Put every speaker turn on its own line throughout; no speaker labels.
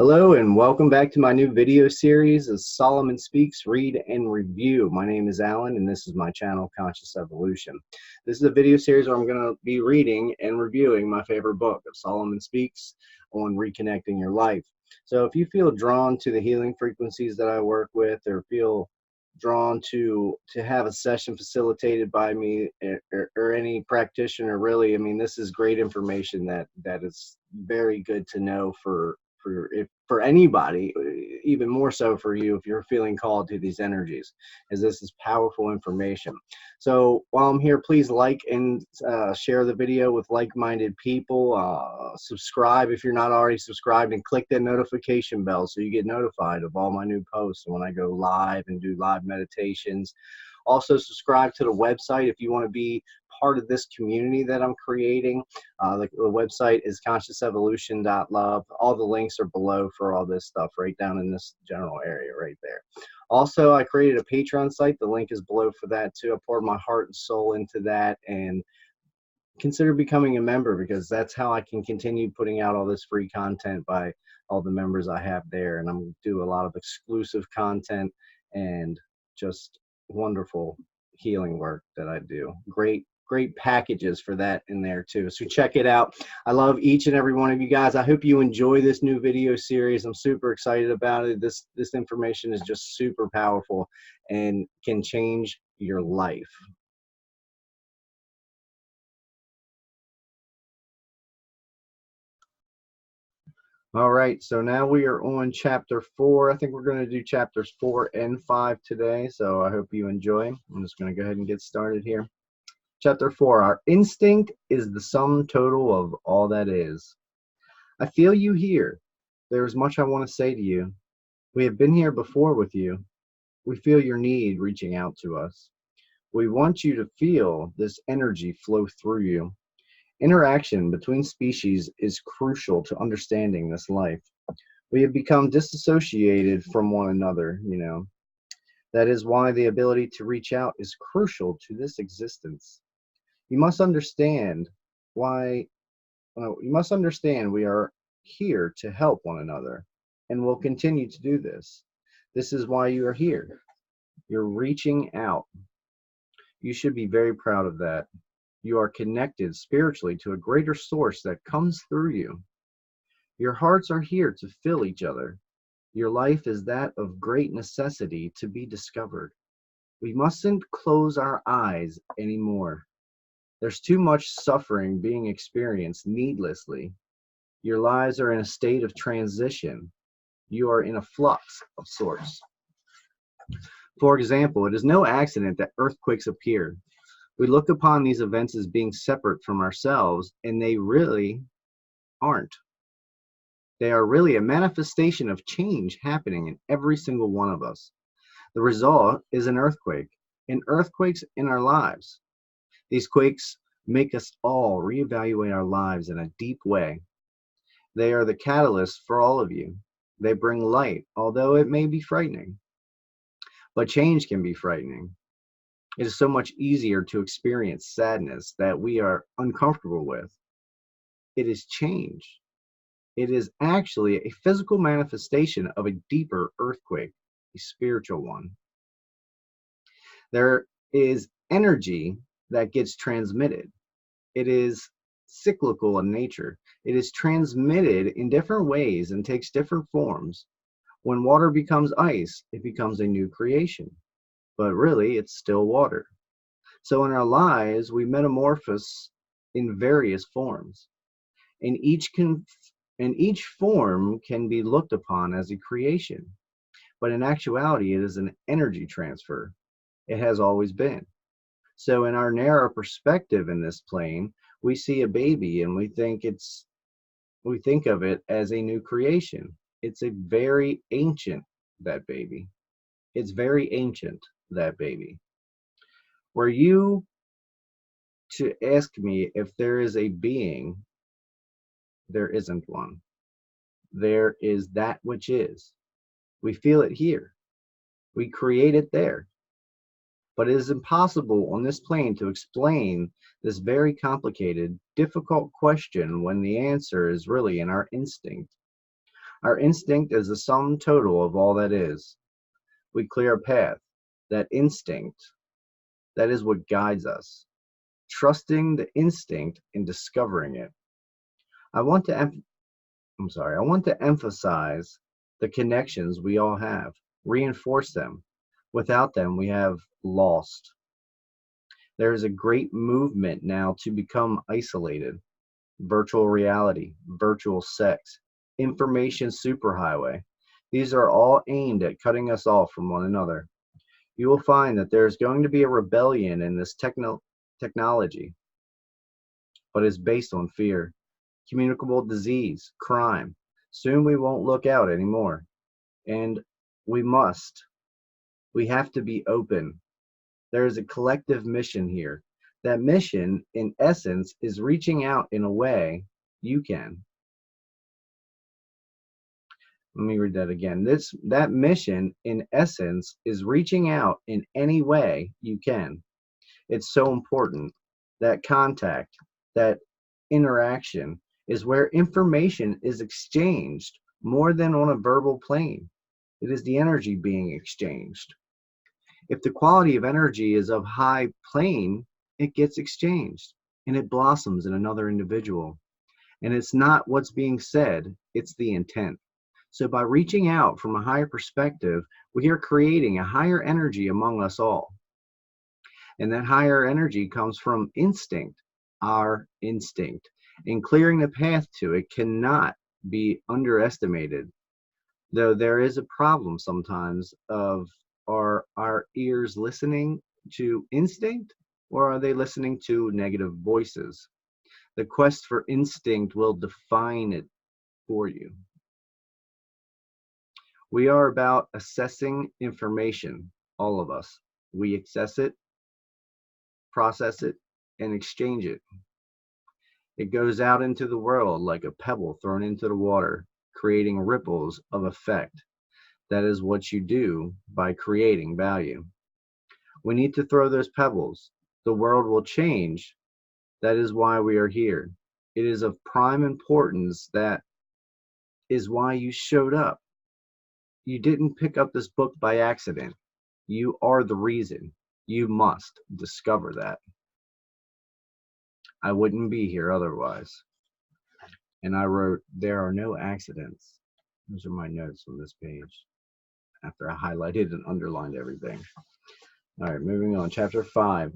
Hello and welcome back to my new video series of Solomon Speaks, Read and Review. My name is Alan and this is my channel, Conscious Evolution. This is a video series where I'm going to be reading and reviewing my favorite book of Solomon Speaks on reconnecting your life. So if you feel drawn to the healing frequencies that I work with, or feel drawn to have a session facilitated by me, or any practitioner, really, I mean, this is great information that is very good to know for anybody, even more so for you if you're feeling called to these energies, as this is powerful information. So while I'm here, please like and share the video with like-minded people. Subscribe if you're not already subscribed, and click that notification bell so you get notified of all my new posts when I go live and do live meditations. Also, subscribe to the website if you want to be part of this community that I'm creating. The website is consciousevolution.love. All the links are below for all this stuff, right down in this general area right there. Also, I created a Patreon site. The link is below for that too. I poured my heart and soul into that, and consider becoming a member, because that's how I can continue putting out all this free content by all the members I have there. And I'm going to do a lot of exclusive content and just wonderful healing work that I do. Great packages for that in there too. So check it out. I love each and every one of you guys. I hope you enjoy this new video series. I'm super excited about it. This information is just super powerful and can change your life. All right, so now we are on chapter 4. I think we're going to do chapters 4 and 5 today, so I hope you enjoy. I'm just going to go ahead and get started here. Chapter 4, our instinct is the sum total of all that is. I feel you here. There is much I want to say to you. We have been here before with you. We feel your need reaching out to us. We want you to feel this energy flow through you. Interaction between species is crucial to understanding this life. We have become disassociated from one another, That is why the ability to reach out is crucial to this existence. You must understand we are here to help one another, and will continue to do this. This is why you are here. You're reaching out. You should be very proud of that. You are connected spiritually to a greater source that comes through you. Your hearts are here to fill each other. Your life is that of great necessity to be discovered. We mustn't close our eyes anymore. There's too much suffering being experienced needlessly. Your lives are in a state of transition. You are in a flux of sorts. For example, it is no accident that earthquakes appear. We look upon these events as being separate from ourselves, and they really aren't. They are really a manifestation of change happening in every single one of us. The result is an earthquake, and earthquakes in our lives. These quakes make us all reevaluate our lives in a deep way. They are the catalyst for all of you. They bring light, although it may be frightening. But change can be frightening. It is so much easier to experience sadness that we are uncomfortable with. It is change. It is actually a physical manifestation of a deeper earthquake, a spiritual one. There is energy that gets transmitted. It is cyclical in nature. It is transmitted in different ways and takes different forms. When water becomes ice, it becomes a new creation. But really, it's still water. So in our lives, we metamorphose in various forms. And each form can be looked upon as a creation. But in actuality, it is an energy transfer. It has always been. So in our narrow perspective in this plane, we see a baby and we think of it as a new creation. It's a very ancient, that baby. It's very ancient, that baby. Were you to ask me if there is a being, there isn't one. There is that which is. We feel it here. We create it there. But it is impossible on this plane to explain this very complicated, difficult question when the answer is really in our instinct. Our instinct is the sum total of all that is. We clear a path. That instinct, that is what guides us. Trusting the instinct and discovering it. I want to emphasize the connections we all have, reinforce them. Without them, we have lost. There is a great movement now to become isolated. Virtual reality, virtual sex, information superhighway. These are all aimed at cutting us off from one another. You will find that there's going to be a rebellion in this technology, but it's based on fear, communicable disease, crime. Soon we won't look out anymore. And we must. We have to be open. There is a collective mission here. That mission, in essence, is reaching out in a way you can. Let me read that again. That mission, in essence, is reaching out in any way you can. It's so important. That contact, that interaction is where information is exchanged more than on a verbal plane. It is the energy being exchanged. If the quality of energy is of high plane, it gets exchanged and it blossoms in another individual. And it's not what's being said, it's the intent. So by reaching out from a higher perspective, we are creating a higher energy among us all. And that higher energy comes from instinct, our instinct. And clearing the path to it cannot be underestimated. Though there is a problem sometimes of, are our ears listening to instinct or are they listening to negative voices? The quest for instinct will define it for you. We are about assessing information, all of us. We access it, process it, and exchange it. It goes out into the world like a pebble thrown into the water, creating ripples of effect. That is what you do by creating value. We need to throw those pebbles. The world will change. That is why we are here. It is of prime importance. That is why you showed up. You didn't pick up this book by accident. You are the reason. You must discover that. I wouldn't be here otherwise. And I wrote, there are no accidents. Those are my notes on this page after I highlighted and underlined everything. All right, moving on. Chapter 5.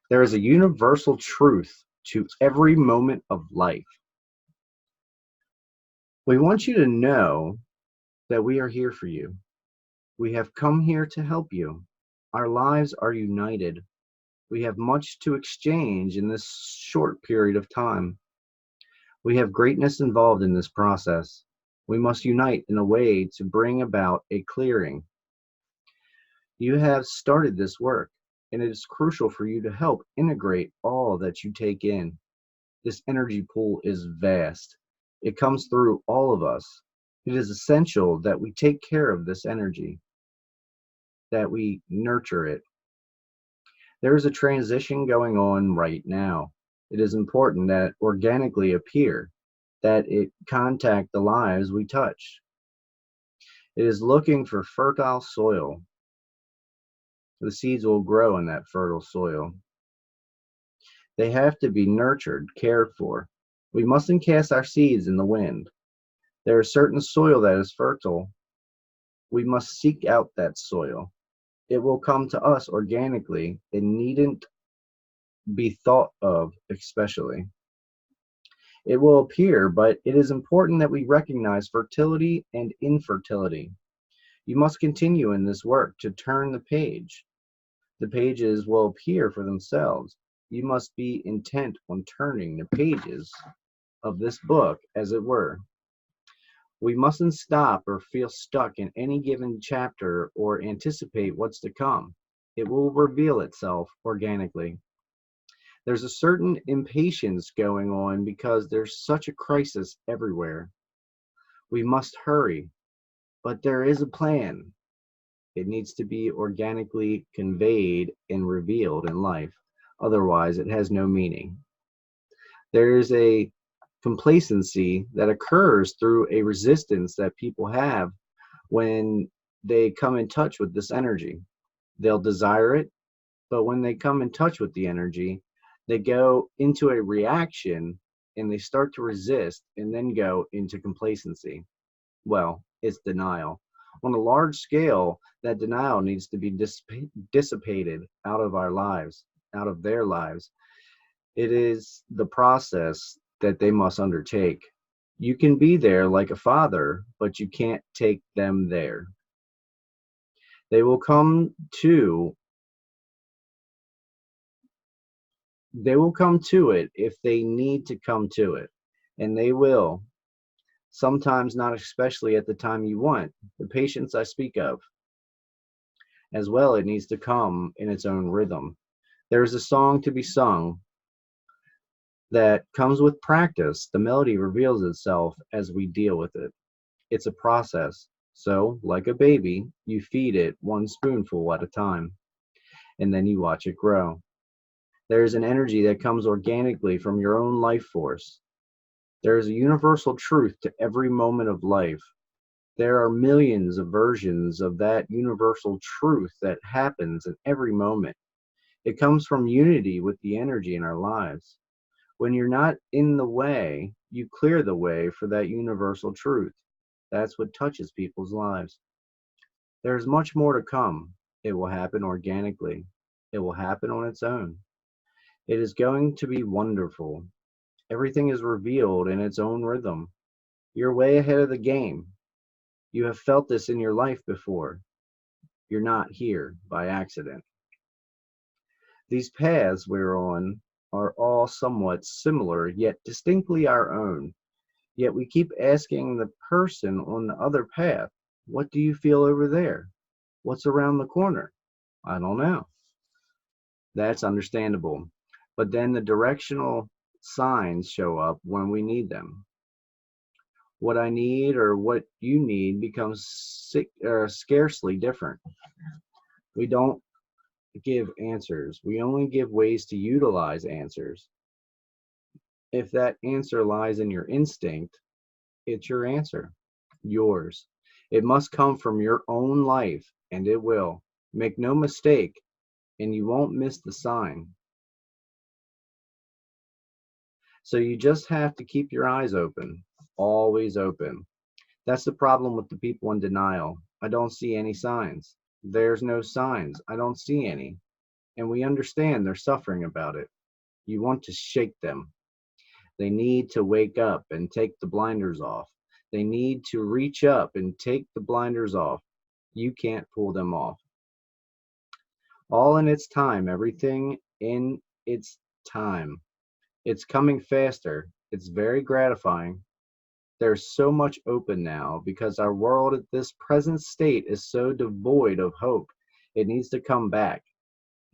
There is a universal truth to every moment of life. We want you to know that we are here for you. We have come here to help you. Our lives are united. We have much to exchange in this short period of time. We have greatness involved in this process. We must unite in a way to bring about a clearing. You have started this work, and it is crucial for you to help integrate all that you take in. This energy pool is vast. It comes through all of us. It is essential that we take care of this energy, that we nurture it. There is a transition going on right now. It is important that organically appear, that it contact the lives we touch. It is looking for fertile soil. The seeds will grow in that fertile soil. They have to be nurtured, cared for. We mustn't cast our seeds in the wind. There is certain soil that is fertile. We must seek out that soil. It will come to us organically. It needn't be thought of especially. It will appear, but it is important that we recognize fertility and infertility. You must continue in this work to turn the page. The pages will appear for themselves. You must be intent on turning the pages of this book, as it were. We mustn't stop or feel stuck in any given chapter or anticipate what's to come. It will reveal itself organically. There's a certain impatience going on because there's such a crisis everywhere. We must hurry, but there is a plan. It needs to be organically conveyed and revealed in life. Otherwise, it has no meaning. There is a complacency that occurs through a resistance that people have when they come in touch with this energy. They'll desire it, but when they come in touch with the energy, they go into a reaction and they start to resist and then go into complacency. Well, it's denial. On a large scale, that denial needs to be dissipated out of our lives, out of their lives. It is the process that they must undertake. You can be there like a father, but you can't take them there. They will come to they will come to it if they need to come to it, and they will. Sometimes not especially at the time you want. The patience I speak of, as well, it needs to come in its own rhythm. There is a song to be sung that comes with practice. The melody reveals itself as we deal with it. It's a process. So, like a baby, you feed it one spoonful at a time, and then you watch it grow. There is an energy that comes organically from your own life force. There is a universal truth to every moment of life. There are millions of versions of that universal truth that happens in every moment. It comes from unity with the energy in our lives. When you're not in the way, you clear the way for that universal truth. That's what touches people's lives. There's much more to come. It will happen organically. It will happen on its own. It is going to be wonderful. Everything is revealed in its own rhythm. You're way ahead of the game. You have felt this in your life before. You're not here by accident. These paths we're on are all somewhat similar, yet distinctly our own. Yet we keep asking the person on the other path, what do you feel over there? What's around the corner? I don't know. That's understandable. But then the directional signs show up when we need them. What I need or what you need becomes scarcely different. We don't give answers. We only give ways to utilize answers. If that answer lies in your instinct, it's your answer, yours. It must come from your own life, and it will. Make no mistake, and you won't miss the sign. So you just have to keep your eyes open, always open. That's the problem with the people in denial. I don't see any signs. There's no signs. I don't see any. And we understand they're suffering about it. You want to shake them. They need to wake up and take the blinders off. They need to reach up and take the blinders off. You can't pull them off. All in its time, everything in its time. It's coming faster. It's very gratifying. There's so much open now because our world at this present state is so devoid of hope. It needs to come back.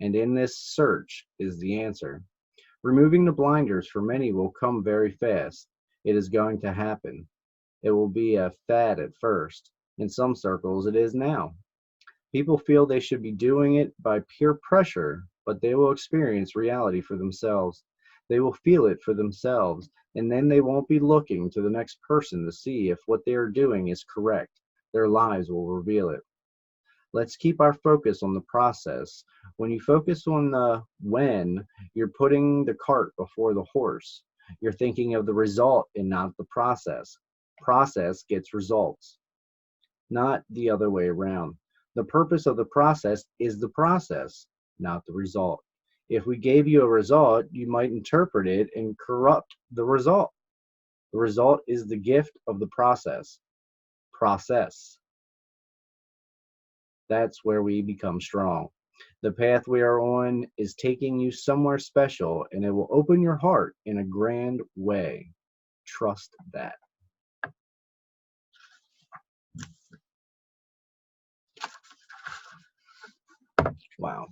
And in this search is the answer. Removing the blinders for many will come very fast. It is going to happen. It will be a fad at first. In some circles, it is now. People feel they should be doing it by peer pressure, but they will experience reality for themselves. They will feel it for themselves, and then they won't be looking to the next person to see if what they are doing is correct. Their lives will reveal it. Let's keep our focus on the process. When you focus on the when, you're putting the cart before the horse. You're thinking of the result and not the process. Process gets results, not the other way around. The purpose of the process is the process, not the result. If we gave you a result, you might interpret it and corrupt the result. The result is the gift of the process. Process. That's where we become strong. The path we are on is taking you somewhere special, and it will open your heart in a grand way. Trust that. Wow.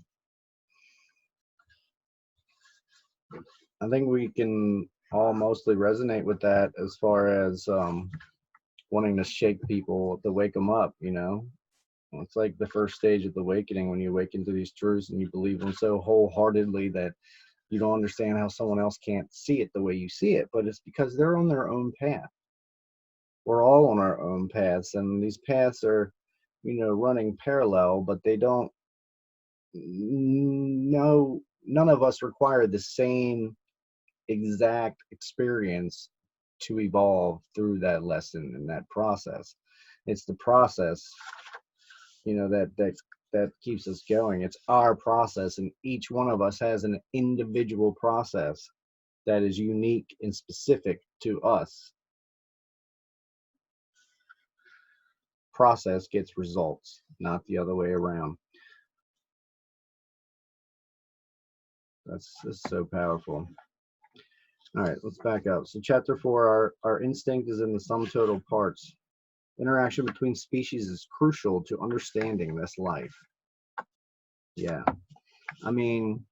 I think we can all mostly resonate with that as far as wanting to shake people to wake them up, you know? It's like the first stage of the awakening when you awaken to these truths and you believe them so wholeheartedly that You don't understand how someone else can't see it the way you see it, but it's because they're on their own path. We're all on our own paths, and these paths are, running parallel, but they don't, no, none of us require the same exact experience to evolve through that lesson and that process. It's the process, that keeps us going. It's our process, and each one of us has an individual process that is unique and specific to us. Process gets results, not the other way around. That's so powerful. All right, let's back up. So chapter 4, our instinct is in the sum total parts. Interaction between species is crucial to understanding this life. Yeah. I mean,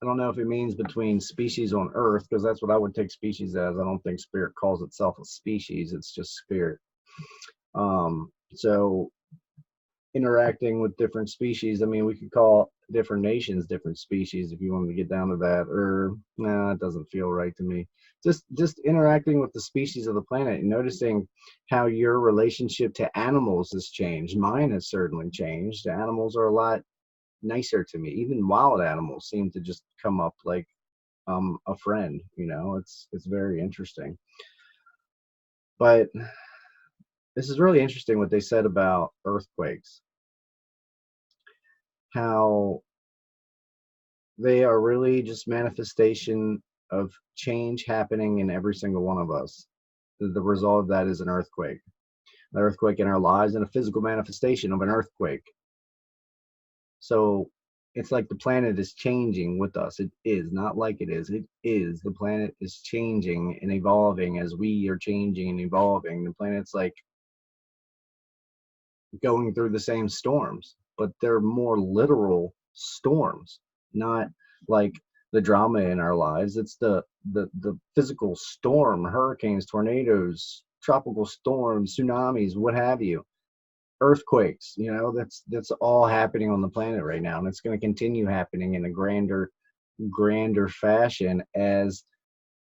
I don't know if it means between species on Earth, because that's what I would take species as. I don't think spirit calls itself a species. It's just spirit. So interacting with different species, I mean, we could call different nations different species if you wanted to get down to that, or nah, it doesn't feel right to me. Just interacting with the species of the planet and noticing how your relationship to animals has changed. Mine has certainly changed. Animals are a lot nicer to me. Even wild animals seem to just come up like a friend. It's very interesting. But this is really interesting what they said about earthquakes, how they are really just manifestation of change happening in every single one of us. The result of that is an earthquake. An earthquake in our lives and a physical manifestation of an earthquake. So it's like the planet is changing with us. It is not like it is. It is. The planet is changing and evolving as we are changing and evolving. The planet's like going through the same storms, but they're more literal storms, not like the drama in our lives. It's the physical storm, hurricanes, tornadoes, tropical storms, tsunamis, what have you, earthquakes. That's all happening on the planet right now, and it's going to continue happening in a grander fashion as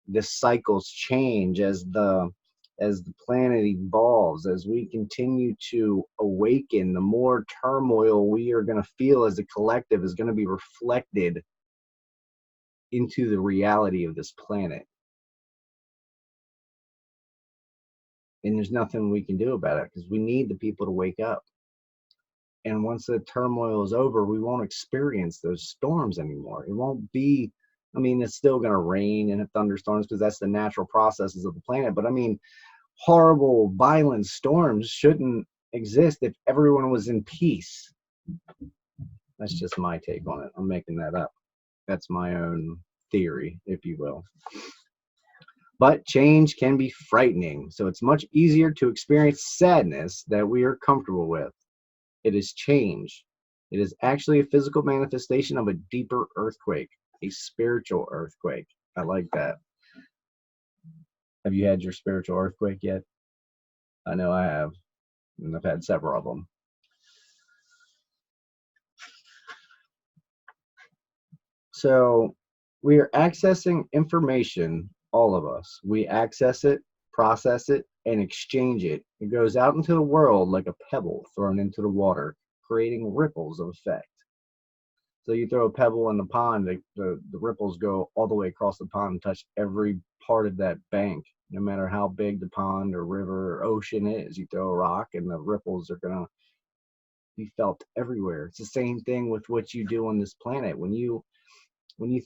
the cycles change, as the planet evolves, as we continue to awaken. The more turmoil we are going to feel as a collective is going to be reflected into the reality of this planet. And there's nothing we can do about it, because we need the people to wake up. And once the turmoil is over, we won't experience those storms anymore. It won't be, I mean, it's still going to rain and thunderstorms because that's the natural processes of the planet. But I mean, horrible, violent storms shouldn't exist if everyone was in peace. That's just my take on it. I'm making that up. That's my own theory, if you will. But change can be frightening, so it's much easier to experience sadness that we are comfortable with. It is change. It is actually a physical manifestation of a deeper earthquake, a spiritual earthquake. I like that. Have you had your spiritual earthquake yet? I know I have, and I've had several of them. So we are accessing information, all of us. We access it, process it, and exchange it. It goes out into the world like a pebble thrown into the water, creating ripples of effect. So you throw a pebble in the pond, the ripples go all the way across the pond and touch every part of that bank. No matter how big the pond or river or ocean is, you throw a rock and the ripples are going to be felt everywhere. It's the same thing with what you do on this planet. When you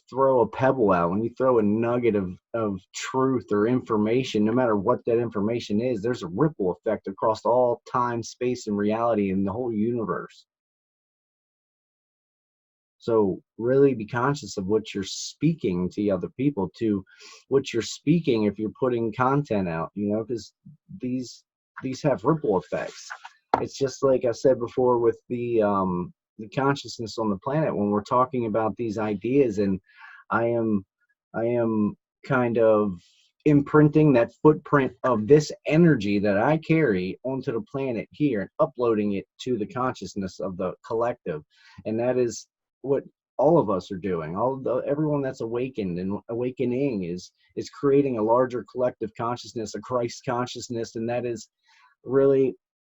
throw a pebble out, when you throw a nugget of truth or information, no matter what that information is, there's a ripple effect across all time, space, and reality in the whole universe. So really be conscious of what you're speaking to other people, to what you're speaking if you're putting content out, because these have ripple effects. It's just like I said before with the consciousness on the planet. When we're talking about these ideas, and I am kind of imprinting that footprint of this energy that I carry onto the planet here and uploading it to the consciousness of the collective. And that is what all of us are doing. Everyone that's awakened and awakening is creating a larger collective consciousness, a Christ consciousness, and that is really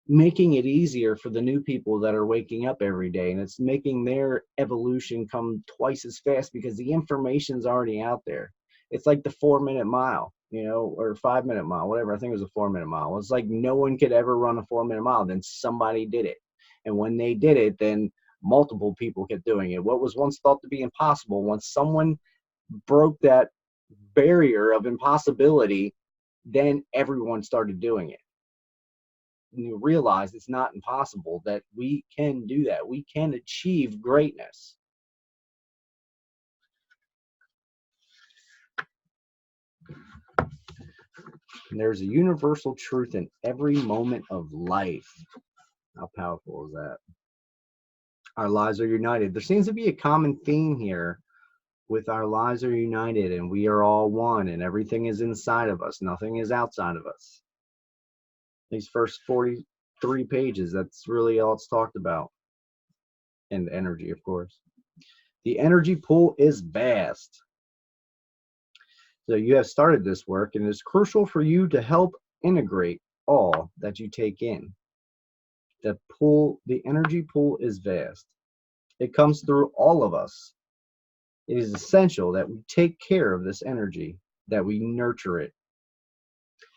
making it easier for the new people that are waking up every day, and it's making their evolution come twice as fast because the information's already out there. It's like the 4-minute mile, you know, or 5-minute mile, whatever. I think it was a 4-minute mile. It's like no one could ever run a 4-minute mile. Then somebody did it, and when they did it, then multiple people kept doing it. What was once thought to be impossible, once someone broke that barrier of impossibility, then everyone started doing it. And you realize it's not impossible, that we can do that. We can achieve greatness. And there's a universal truth in every moment of life. How powerful is that? Our lives are united. There seems to be a common theme here with our lives are united, and we are all one, and everything is inside of us. Nothing is outside of us. These first 43 pages, that's really all it's talked about. And energy, of course. The energy pool is vast. So you have started this work, and it's crucial for you to help integrate all that you take in. The energy pool is vast. It comes through all of us. It is essential that we take care of this energy, that we nurture it.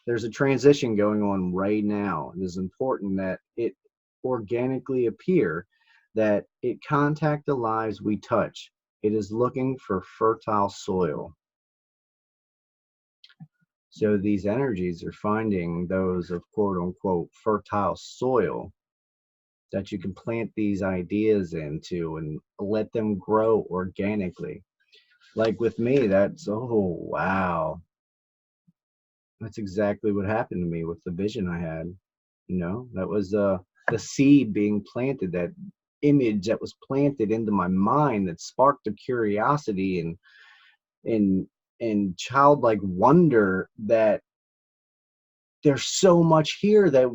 There's a transition going on right now. It is important that it organically appear, that it contact the lives we touch. It is looking for fertile soil. So these energies are finding those of quote unquote fertile soil that you can plant these ideas into and let them grow organically. Like with me, that's, oh, wow. That's exactly what happened to me with the vision I had. You know, that was the seed being planted, that image that was planted into my mind that sparked a curiosity and childlike wonder that there's so much here that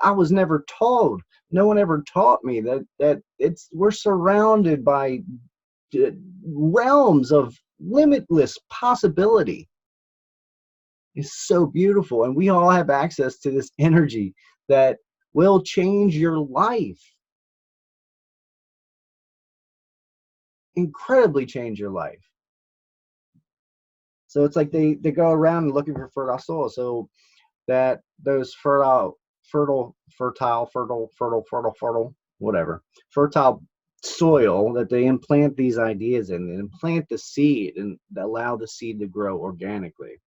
I was never told. No one ever taught me that we're surrounded by realms of limitless possibility. It's so beautiful, and we all have access to this energy that will change your life. Incredibly change your life. So it's like they go around looking for fertile soil, so that those fertile, whatever, fertile soil, that they implant these ideas in, and implant the seed and allow the seed to grow organically.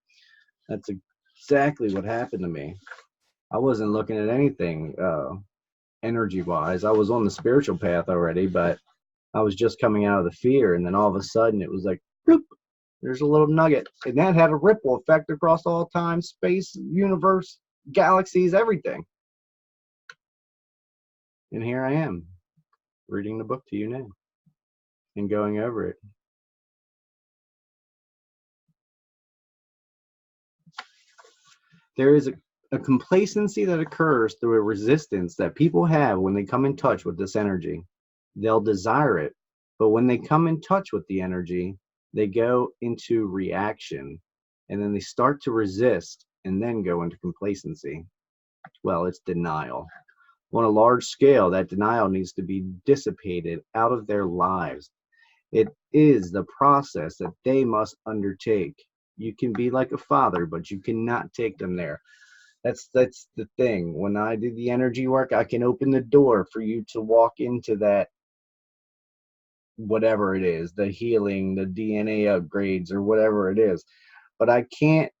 That's exactly what happened to me. I wasn't looking at anything energy wise. I was on the spiritual path already, but I was just coming out of the fear, and then all of a sudden it was like, bloop, there's a little nugget, and that had a ripple effect across all time, space, universe, galaxies, everything. And here I am, reading the book to you now and going over it. There is a complacency that occurs through a resistance that people have when they come in touch with this energy. They'll desire it, but when they come in touch with the energy, they go into reaction, and then they start to resist and then go into complacency. Well, it's denial. On a large scale, that denial needs to be dissipated out of their lives. It is the process that they must undertake. You can be like a father, but you cannot take them there. That's the thing. When I do the energy work, I can open the door for you to walk into that, whatever it is, the healing, the DNA upgrades, or whatever it is. But I can't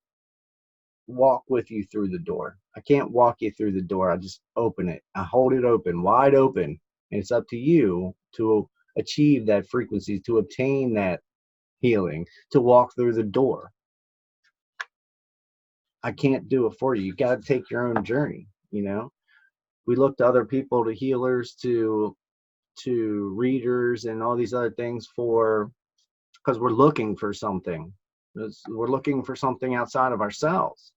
walk with you through the door. I can't walk you through the door. I just open it. I hold it open, wide open. And it's up to you to achieve that frequency, to obtain that healing, to walk through the door. I can't do it for you. You got to take your own journey, you know? We look to other people, to healers, to readers, and all these other things because we're looking for something. We're looking for something outside of ourselves,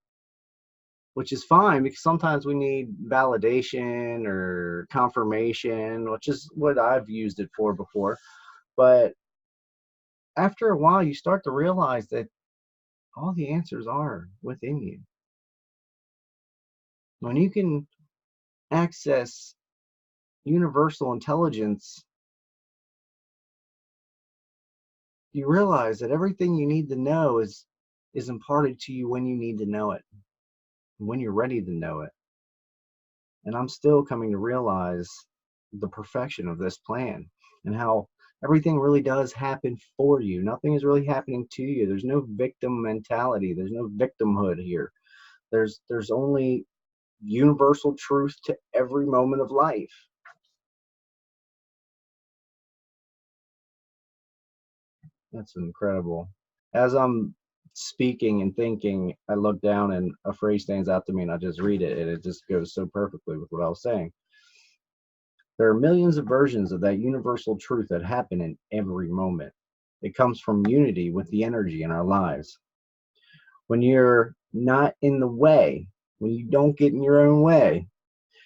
which is fine, because sometimes we need validation or confirmation, which is what I've used it for before. But after a while, you start to realize that all the answers are within you. When you can access universal intelligence, you realize that everything you need to know is imparted to you when you need to know it, when you're ready to know it. And I'm still coming to realize the perfection of this plan and how everything really does happen for you. Nothing is really happening to you. There's no victim mentality. There's no victimhood here. There's only universal truth to every moment of life. That's incredible. As I'm speaking and thinking, I look down and a phrase stands out to me and I just read it, and it just goes so perfectly with what I was saying. There are millions of versions of that universal truth that happen in every moment. It comes from unity with the energy in our lives. When you're not in the way, when you don't get in your own way,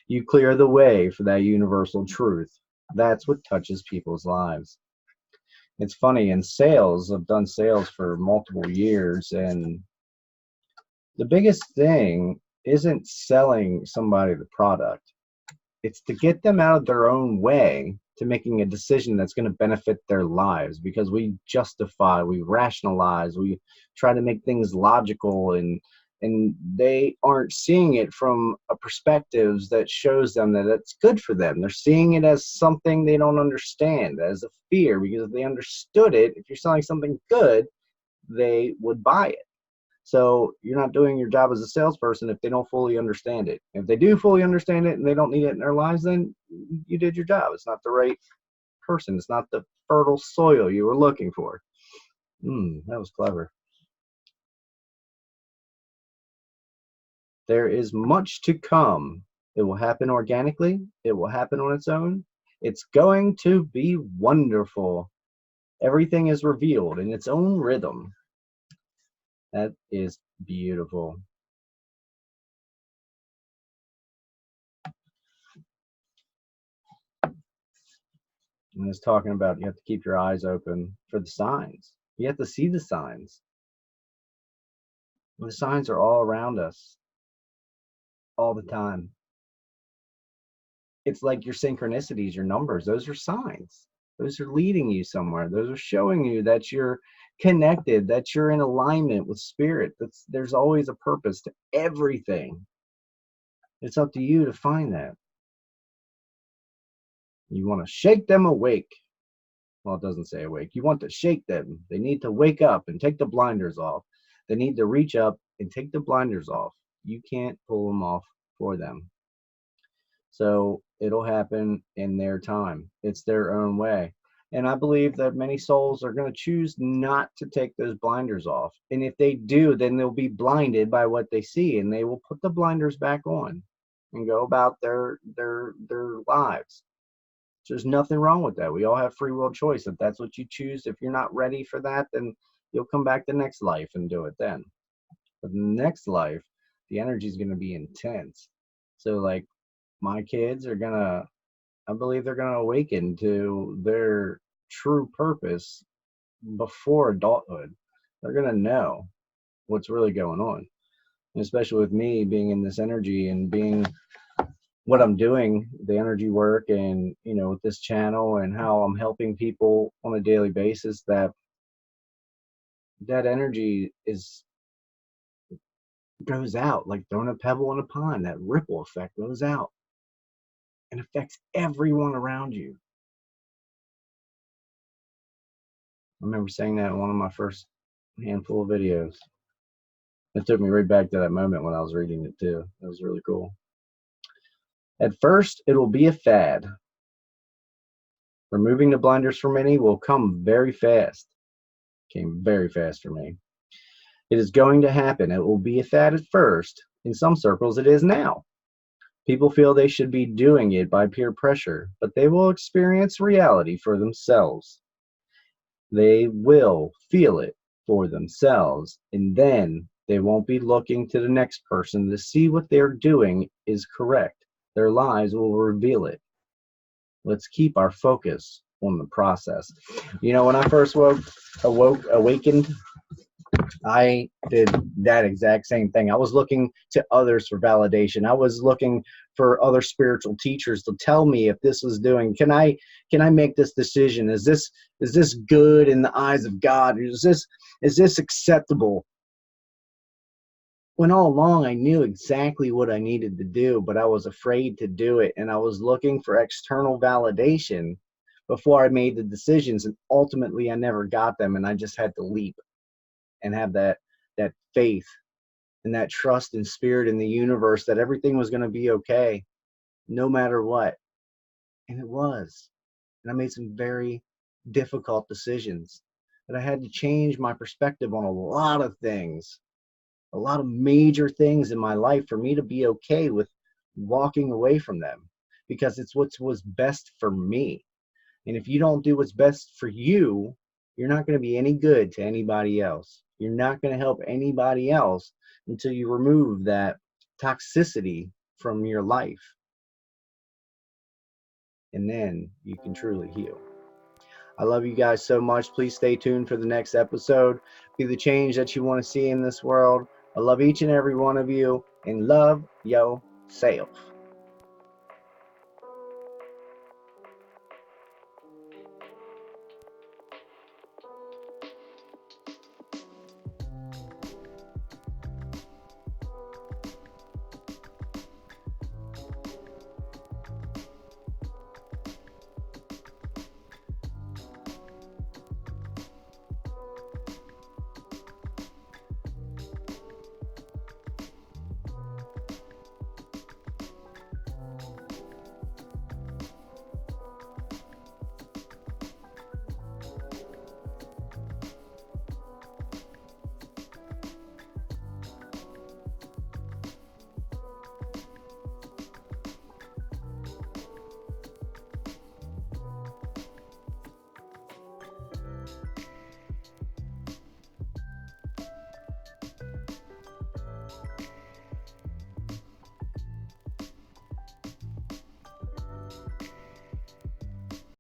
you clear the way for that universal truth. That's what touches people's lives. It's funny, in sales, I've done sales for multiple years, and the biggest thing isn't selling somebody the product. It's to get them out of their own way to making a decision that's going to benefit their lives, because we justify, we rationalize, we try to make things logical, and they aren't seeing it from a perspective that shows them that it's good for them. They're seeing it as something they don't understand, as a fear, because if they understood it, if you're selling something good, they would buy it. So you're not doing your job as a salesperson if they don't fully understand it. If they do fully understand it and they don't need it in their lives, then you did your job. It's not the right person. It's not the fertile soil you were looking for. That was clever. There is much to come. It will happen organically. It will happen on its own. It's going to be wonderful. Everything is revealed in its own rhythm. That is beautiful. And it's talking about you have to keep your eyes open for the signs. You have to see the signs. The signs are all around us all the time. It's like your synchronicities, your numbers, those are signs. Those are leading you somewhere. Those are showing you that you're connected, that you're in alignment with spirit. There's always a purpose to everything. It's up to you to find that. You want to shake them awake. Well, it doesn't say awake. You want to shake them. They need to wake up and take the blinders off. They need to reach up and take the blinders off. You can't pull them off for them. So it'll happen in their time. It's their own way. And I believe that many souls are going to choose not to take those blinders off. And if they do, then they'll be blinded by what they see, and they will put the blinders back on and go about their lives. There's nothing wrong with that. We all have free will choice. If that's what you choose, if you're not ready for that, then you'll come back the next life and do it then. But the next life, the energy is going to be intense. So like my kids are going to, I believe they're going to awaken to their true purpose before adulthood. They're going to know what's really going on. And especially with me being in this energy and being what I'm doing, the energy work, and with this channel and how I'm helping people on a daily basis, that energy goes out like throwing a pebble in a pond. That ripple effect goes out and affects everyone around you. I remember saying that in one of my first handful of videos. It took me right back to that moment when I was reading it too. It was really cool. At first, it will be a fad. Removing the blinders for many will come very fast. Came very fast for me. It is going to happen. It will be a fad at first. In some circles, it is now. People feel they should be doing it by peer pressure, but they will experience reality for themselves. They will feel it for themselves, and then they won't be looking to the next person to see what they're doing is correct. Their lives will reveal it. Let's keep our focus on the process. You know, when I first awakened, I did that exact same thing. I was looking to others for validation. I was looking for other spiritual teachers to tell me if this was doing, can I make this decision? Is this good in the eyes of God? Is this acceptable? When all along I knew exactly what I needed to do, but I was afraid to do it, and I was looking for external validation before I made the decisions, and ultimately I never got them, and I just had to leap and have that faith and that trust and spirit in the universe that everything was going to be okay no matter what. And it was. And I made some very difficult decisions, but I had to change my perspective on a lot of things, a lot of major things in my life for me to be okay with walking away from them, because it's what was best for me. And if you don't do what's best for you, you're not going to be any good to anybody else. You're not going to help anybody else until you remove that toxicity from your life. And then you can truly heal. I love you guys so much. Please stay tuned for the next episode. Be the change that you want to see in this world. I love each and every one of you, and love yourself.